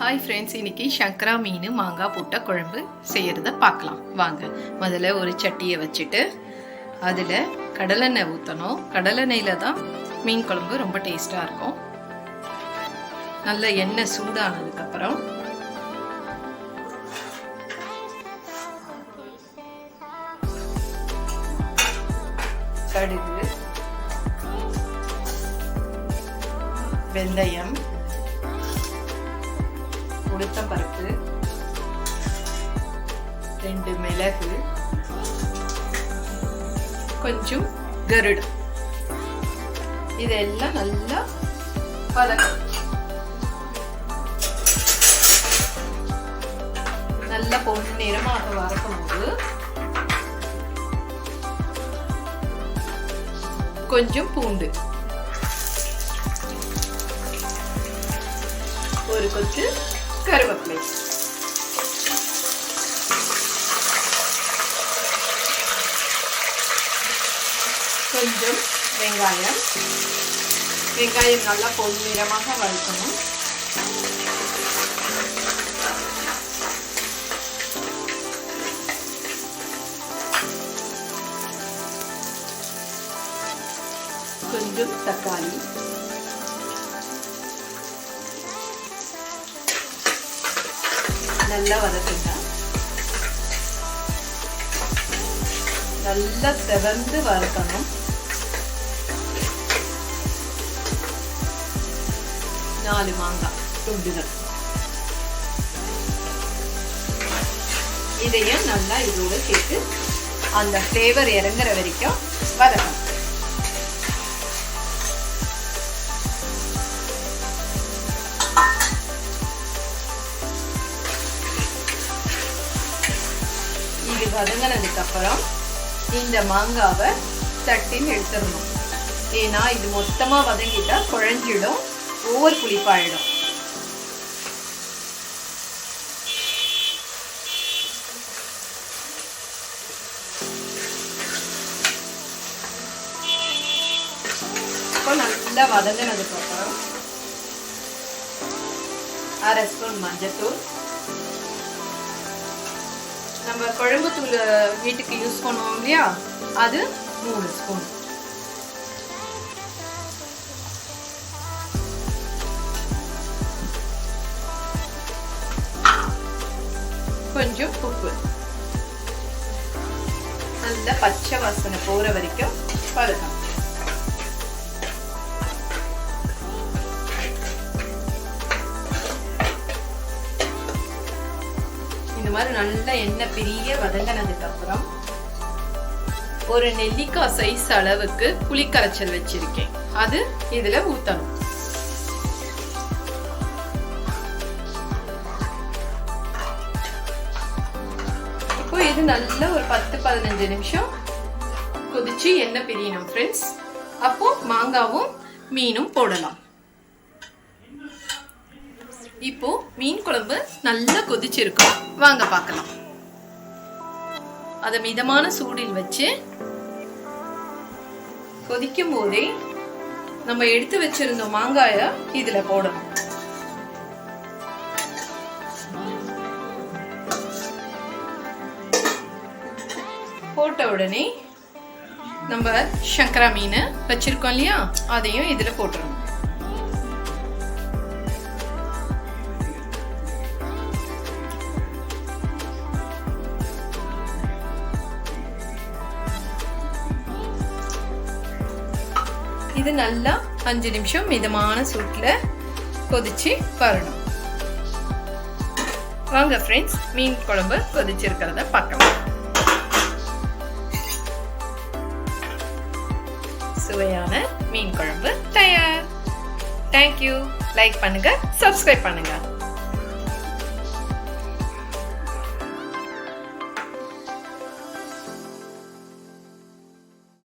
Hi friends, இன்னைக்கு சங்கரா மீன் மாங்காய் போட்ட குழம்பு செய்யறத பார்க்கலாம் வாங்க. முதல்ல ஒரு சட்டியை வச்சுட்டு அதில் கடலெண்ணெய் ஊற்றணும். கடலெண்ணெயில் தான் மீன் குழம்பு ரொம்ப டேஸ்ட்டாக இருக்கும். நல்ல எண்ணெய் சூடானதுக்கப்புறம் கடுகு, வெந்தயம், உளுத்தம்பருப்பு, 2 மிளகு, கொஞ்சம் கருடம், இதெல்லாம் நல்லா வதக்கணும். நல்லா பொன்னிறமாக வதக்கும் போது கொஞ்சம் பூண்டு, ஒரு கொத்து கருவேப்பிலை, கொஞ்சம் வெங்காயம். வெங்காயம் நல்லா பொன்னிறமாக வதக்கணும். கொஞ்சம் தக்காளி, நல்லா வதக்குங்க. நல்லா செவந்து வதக்கணும். 4 மாங்காய் துண்டுகள், இதையும் நல்லா இதோட சேர்த்து அந்த ஃப்ளேவர் இறங்குற வரைக்கும் வதக்கணும். இது வதங்கினதுக்கு அப்புறம் இந்த மாங்காவை தட்டின்னு எடுத்துடணும். ஏன்னா இது மொத்தமா வதங்கிட்டா குழஞ்சிடும், ஓவர் புளிப்பாயிடும். இப்போ நல்லா வதங்கினதுக்கு அப்புறம் 1/2 ஸ்பூன் மஞ்சத்தூள், நம்ம குழம்பு தூள் வீட்டுக்கு யூஸ் பண்ணுவோம் இல்லையா, அது 3 ஸ்பூன், கொஞ்சம் உப்பு. நல்ல பச்சை வாசனை போற வரைக்கும் வதக்கணும். இந்த மாதிரி நல்லா எண்ணெய் பிரிய வதங்கினதுக்கு அப்புறம் ஒரு நெல்லிக்காய் சைஸ் அளவுக்கு புளி கரைச்சல் வச்சிருக்கேன், அது இதுல ஊத்தணும். இப்போ இது நல்ல ஒரு 10-15 நிமிஷம் கொதிச்சு எண்ணெய் பிரியணும் ஃப்ரெண்ட்ஸ். அப்போ மாங்காவும் மீனும் போடலாம். இப்போ மீன் குழம்பு நல்லா கொதிச்சிருக்கும், வாங்க பார்க்கலாம். அதை மிதமான சூடில் வச்சு கொதிக்கும் போதே நம்ம எடுத்து வச்சிருந்தோம் மாங்காய இதுல போடணும். போட்ட உடனே நம்ம சங்கரா மீன் வச்சிருக்கோம் இல்லையா, அதையும் இதுல போட்டுறணும். இது நல்லா 5 நிமிஷம் மிதமான சூட்ல கொதிச்சு வரணும். வாங்க ஃப்ரெண்ட்ஸ், மீன் குழம்பு கொதிச்சிருக்கிறத பார்க்கலாம். சுவையான மீன் குழம்பு தயார். தேங்க்யூ. லைக் பண்ணுங்க, சப்ஸ்கிரைப் பண்ணுங்க.